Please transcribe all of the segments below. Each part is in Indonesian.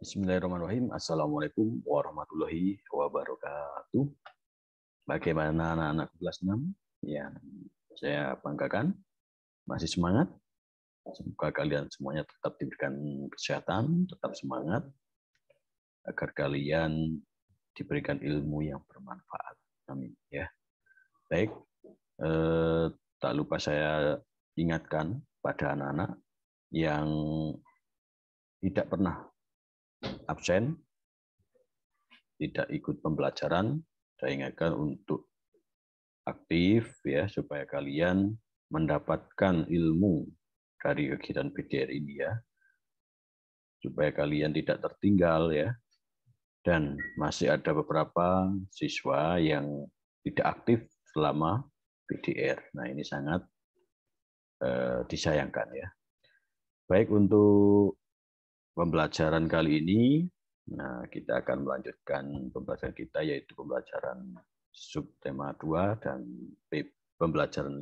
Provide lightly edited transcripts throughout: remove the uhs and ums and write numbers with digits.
Bismillahirrahmanirrahim. Assalamualaikum warahmatullahi wabarakatuh. Bagaimana anak-anak kelas 6 yang saya banggakan? Masih semangat? Semoga kalian semuanya tetap diberikan kesehatan, tetap semangat, agar kalian diberikan ilmu yang bermanfaat. Amin. Ya. Baik, tak lupa saya ingatkan pada anak-anak yang tidak pernah absen, tidak ikut pembelajaran, saya ingatkan untuk aktif ya supaya kalian mendapatkan ilmu dari kegiatan PDR ini ya, supaya kalian tidak tertinggal ya. Dan masih ada beberapa siswa yang tidak aktif selama PDR. Nah ini sangat disayangkan ya. Baik, untuk pembelajaran kali ini, nah kita akan melanjutkan pembelajaran kita, yaitu pembelajaran subtema 2 dan pembelajaran 5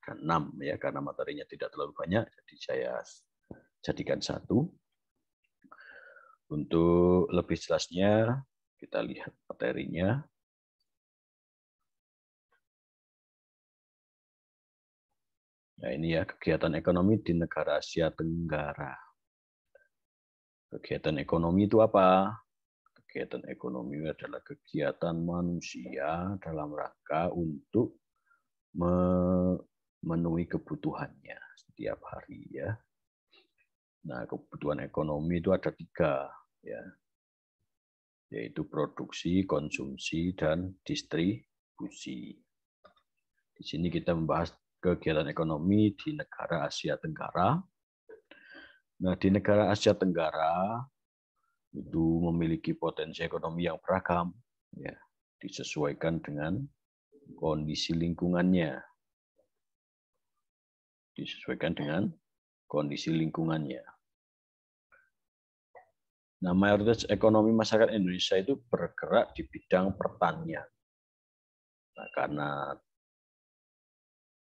dan 6 ya, karena materinya tidak terlalu banyak, jadi saya jadikan satu. Untuk lebih jelasnya kita lihat materinya. Nah ini ya, kegiatan ekonomi di negara Asia Tenggara. Kegiatan ekonomi itu apa? Kegiatan ekonomi adalah kegiatan manusia dalam rangka untuk memenuhi kebutuhannya setiap hari ya. Nah, kebutuhan ekonomi itu ada 3 ya, yaitu produksi, konsumsi, dan distribusi. Di sini kita membahas kegiatan ekonomi di negara Asia Tenggara. Nah, di negara Asia Tenggara itu memiliki potensi ekonomi yang beragam, ya, disesuaikan dengan kondisi lingkungannya. Disesuaikan dengan kondisi lingkungannya. Nah, mayoritas ekonomi masyarakat Indonesia itu bergerak di bidang pertanian. Nah, karena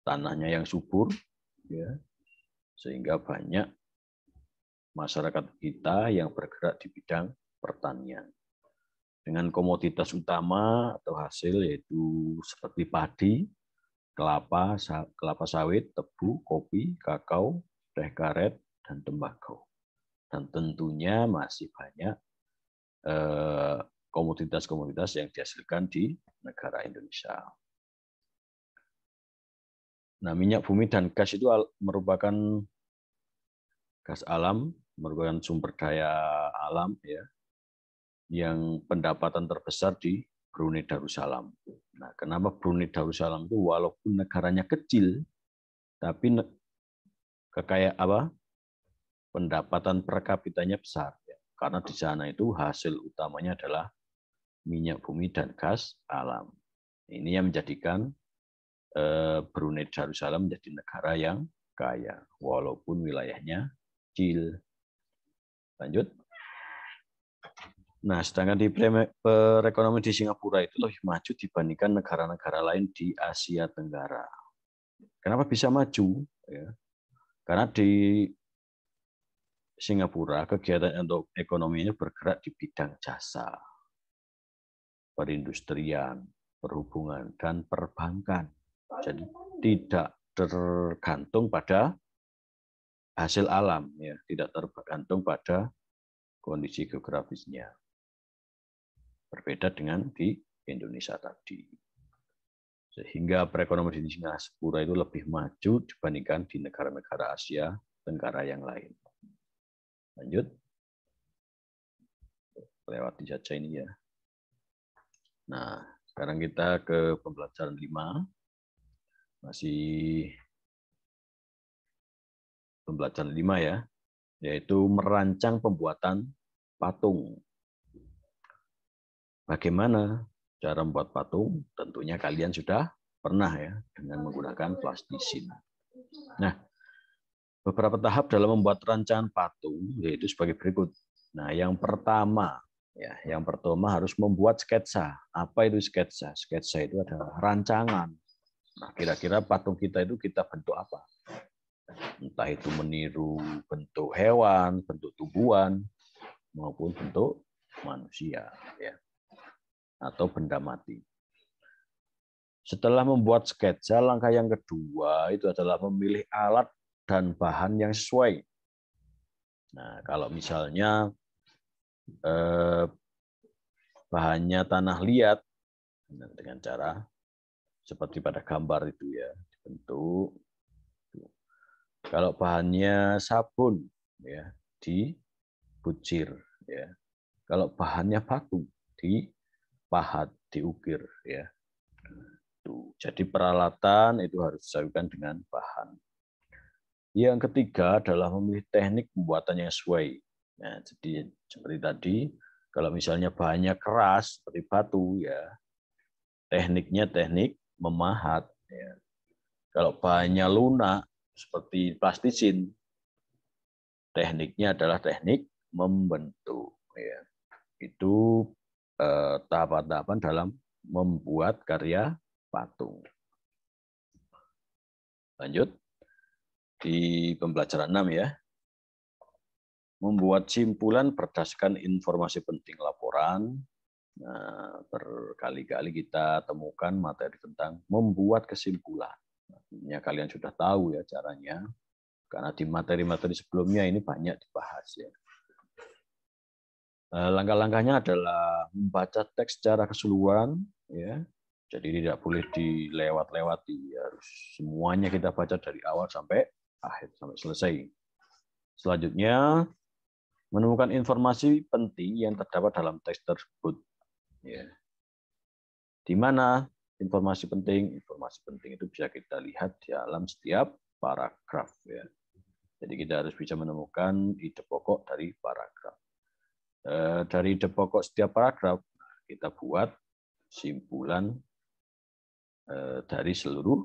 tanahnya yang subur, ya, sehingga banyak masyarakat kita yang bergerak di bidang pertanian. Dengan komoditas utama atau hasil yaitu seperti padi, kelapa sawit, tebu, kopi, kakao, teh karet, dan tembakau. Dan tentunya masih banyak komoditas-komoditas yang dihasilkan di negara Indonesia. Nah, minyak bumi dan gas itu merupakan gas alam, merupakan sumber daya alam ya, yang pendapatan terbesar di Brunei Darussalam. Nah, kenapa Brunei Darussalam itu walaupun negaranya kecil, tapi pendapatan per kapitanya besar ya. Karena di sana itu hasil utamanya adalah minyak bumi dan gas alam. Ini yang menjadikan Brunei Darussalam menjadi negara yang kaya walaupun wilayahnya kecil. Lanjut. Nah, sedangkan di perekonomian di Singapura itu lebih maju dibandingkan negara-negara lain di Asia Tenggara. Kenapa bisa maju? Ya. Karena di Singapura kegiatan ekonominya bergerak di bidang jasa, perindustrian, perhubungan, dan perbankan. Jadi tidak tergantung pada hasil alam, ya, tidak tergantung pada kondisi geografisnya. Berbeda dengan di Indonesia tadi. Sehingga perekonomian di Singapura itu lebih maju dibandingkan di negara-negara Asia Tenggara yang lain. Lanjut. Lewati saja ini ya. Nah, sekarang kita ke pembelajaran 5. Masih pembelajaran 5 ya, yaitu merancang pembuatan patung. Bagaimana cara membuat patung? Tentunya kalian sudah pernah ya dengan menggunakan plastisine. Nah, beberapa tahap dalam membuat rancangan patung yaitu sebagai berikut. Nah, yang pertama harus membuat sketsa. Apa itu sketsa? Sketsa itu adalah rancangan. Nah, kira-kira patung kita itu kita bentuk apa? Entah itu meniru bentuk hewan, bentuk tumbuhan, maupun bentuk manusia, ya, atau benda mati. Setelah membuat sketsa, langkah yang kedua itu adalah memilih alat dan bahan yang sesuai. Nah, kalau misalnya bahannya tanah liat, dengan cara seperti pada gambar itu ya, dibentuk. Kalau bahannya sabun, ya, dibucir, ya. Kalau bahannya batu, dipahat, diukir, ya. Jadi peralatan itu harus disesuaikan dengan bahan. Yang ketiga adalah memilih teknik pembuatan yang sesuai. Nah, jadi seperti tadi, kalau misalnya bahannya keras seperti batu, ya tekniknya teknik memahat. Ya. Kalau bahannya lunak seperti plastisin, tekniknya adalah teknik membentuk. Ya. Itu tahapan-tahapan dalam membuat karya patung. Lanjut. Di pembelajaran 6 ya. Membuat simpulan berdasarkan informasi penting laporan. Nah, berkali-kali kita temukan materi tentang membuat kesimpulan. Artinya kalian sudah tahu ya caranya. Karena di materi-materi sebelumnya ini banyak dibahas ya. Langkah-langkahnya adalah membaca teks secara keseluruhan ya. Jadi tidak boleh dilewat-lewati, harus semuanya kita baca dari awal sampai akhir, sampai selesai. Selanjutnya, menemukan informasi penting yang terdapat dalam teks tersebut. Ya. Di mana informasi penting? Informasi penting itu bisa kita lihat di dalam setiap paragraf. Ya. Jadi kita harus bisa menemukan ide pokok dari paragraf. Dari ide pokok setiap paragraf, kita buat simpulan dari seluruh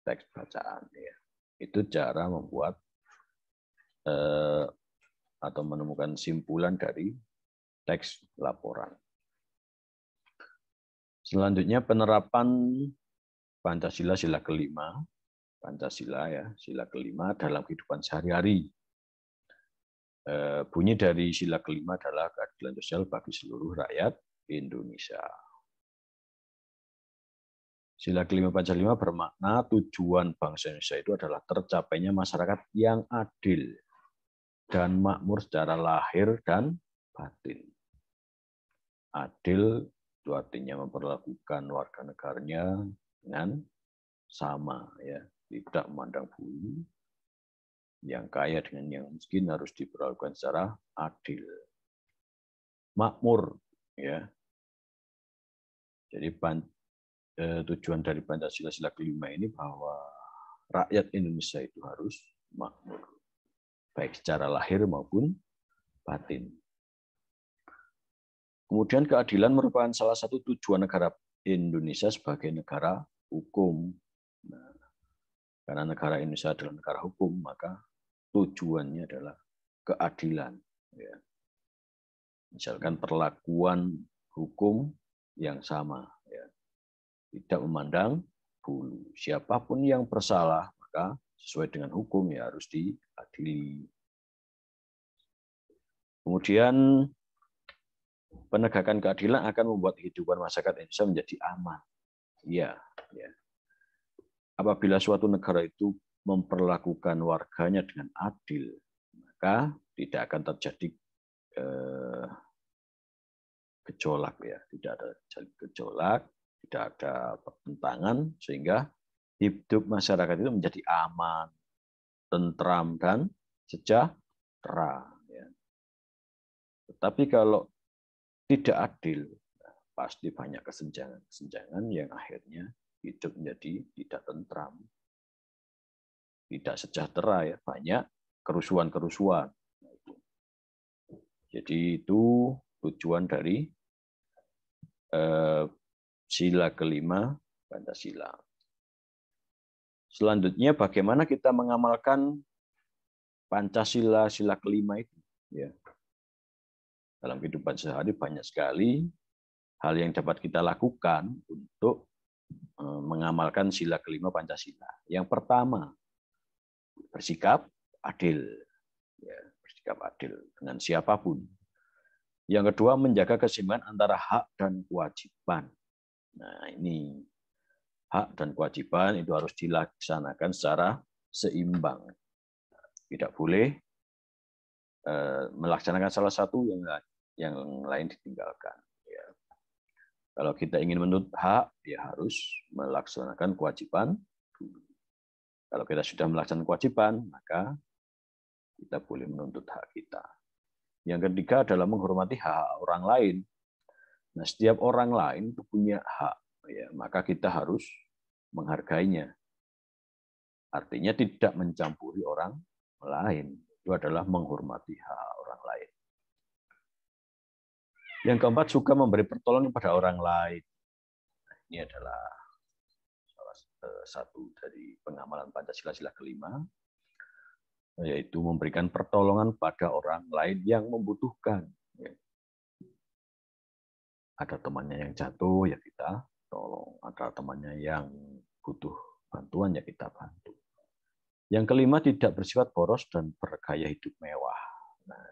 teks bacaan. Ya. Itu cara membuat atau menemukan simpulan dari teks laporan. Selanjutnya penerapan Pancasila sila kelima. Pancasila ya, sila kelima dalam kehidupan sehari-hari. Bunyi dari sila kelima adalah keadilan sosial bagi seluruh rakyat Indonesia. Sila kelima Pancasila bermakna tujuan bangsa Indonesia itu adalah tercapainya masyarakat yang adil dan makmur secara lahir dan batin. Adil itu artinya memperlakukan warga negaranya dengan sama, ya, tidak memandang bulu. Yang kaya dengan yang miskin harus diperlakukan secara adil. Makmur, ya. Jadi tujuan dari Pancasila sila kelima ini bahwa rakyat Indonesia itu harus makmur, baik secara lahir maupun batin. Kemudian keadilan merupakan salah satu tujuan negara Indonesia sebagai negara hukum. Nah, karena negara Indonesia adalah negara hukum, maka tujuannya adalah keadilan. Ya. Misalkan perlakuan hukum yang sama, ya. Tidak memandang bulu. Siapapun yang bersalah, maka sesuai dengan hukum ya harus diadili. Kemudian penegakan keadilan akan membuat kehidupan masyarakat Indonesia menjadi aman. Ya, ya. Apabila suatu negara itu memperlakukan warganya dengan adil, maka tidak akan terjadi gejolak, ya, tidak ada gejolak, tidak ada pertentangan, sehingga hidup masyarakat itu menjadi aman, tentram dan sejahtera. Ya. Tetapi kalau tidak adil, pasti banyak kesenjangan yang akhirnya hidup menjadi tidak tentram, tidak sejahtera, ya, banyak kerusuhan-kerusuhan. Jadi itu tujuan dari sila kelima Pancasila. Selanjutnya bagaimana kita mengamalkan Pancasila sila kelima itu? Ya. Dalam kehidupan sehari banyak sekali hal yang dapat kita lakukan untuk mengamalkan sila kelima Pancasila. Yang pertama, bersikap adil. Ya, bersikap adil dengan siapapun. Yang kedua, menjaga keseimbangan antara hak dan kewajiban. Nah, ini hak dan kewajiban itu harus dilaksanakan secara seimbang. Tidak boleh melaksanakan salah satu yang lain ditinggalkan. Ya. Kalau kita ingin menuntut hak, ya harus melaksanakan kewajiban dulu. Kalau kita sudah melaksanakan kewajiban, maka kita boleh menuntut hak kita. Yang ketiga adalah menghormati hak orang lain. Nah, setiap orang lain itu punya hak, ya, maka kita harus menghargainya. Artinya tidak mencampuri orang lain. Itu adalah menghormati hak orang lain. Yang keempat, juga memberi pertolongan kepada orang lain. Nah, ini adalah salah satu dari pengamalan Pancasila sila kelima, yaitu memberikan pertolongan pada orang lain yang membutuhkan. Ada temannya yang jatuh, ya kita tolong. Ada temannya yang butuh bantuan, ya kita bantu. Yang kelima, tidak bersifat boros dan bergaya hidup mewah. Nah,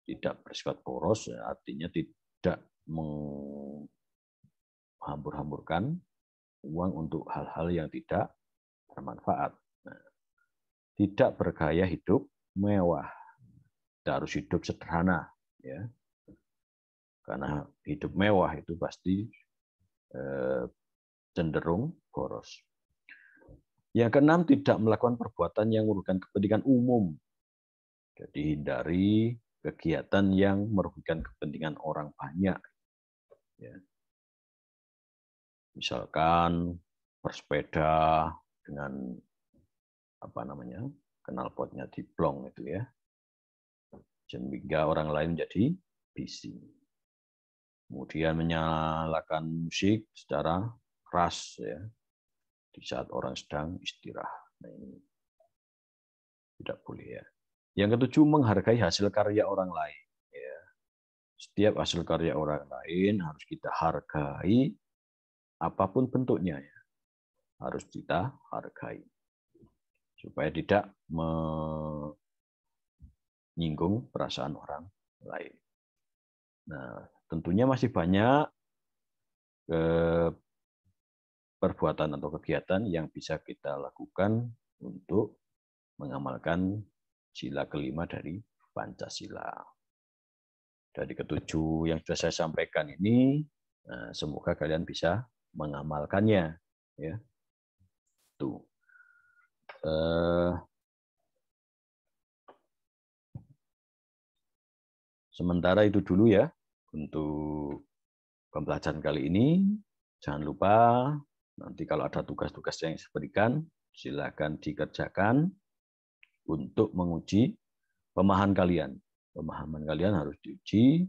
tidak bersifat boros artinya tidak menghambur-hamburkan uang untuk hal-hal yang tidak bermanfaat. Nah, tidak bergaya hidup mewah. Kita harus hidup sederhana, ya. Karena hidup mewah itu pasti cenderung boros. Yang keenam, tidak melakukan perbuatan yang merugikan kepentingan umum. Jadi hindari kegiatan yang merugikan kepentingan orang banyak. Ya. Misalkan bersepeda dengan knalpotnya diplong itu ya, sehingga orang lain menjadi bising. Kemudian menyalakan musik secara keras ya di saat orang sedang istirahat. Nah, ini tidak boleh ya. Yang ketujuh, menghargai hasil karya orang lain. Ya. Setiap hasil karya orang lain harus kita hargai, apapun bentuknya ya, harus kita hargai supaya tidak menyinggung perasaan orang lain. Nah, tentunya masih banyak perbuatan atau kegiatan yang bisa kita lakukan untuk mengamalkan sila kelima dari Pancasila. Dari ketujuh yang sudah saya sampaikan ini, semoga kalian bisa mengamalkannya. Ya. Tuh. Sementara itu dulu ya untuk pembelajaran kali ini. Jangan lupa nanti kalau ada tugas-tugas yang saya berikan, silakan dikerjakan untuk menguji pemahaman kalian. Pemahaman kalian harus diuji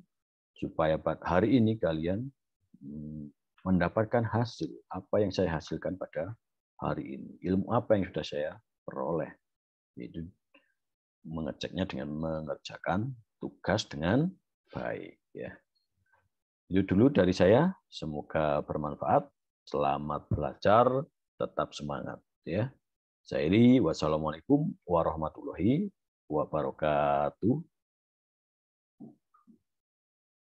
supaya hari ini kalian mendapatkan hasil apa yang saya hasilkan pada hari ini. Ilmu apa yang sudah saya peroleh. Itu mengeceknya dengan mengerjakan tugas dengan baik ya. Itu dulu dari saya, semoga bermanfaat. Selamat belajar, tetap semangat ya. Saya Iri, wassalamualaikum warahmatullahi wabarakatuh.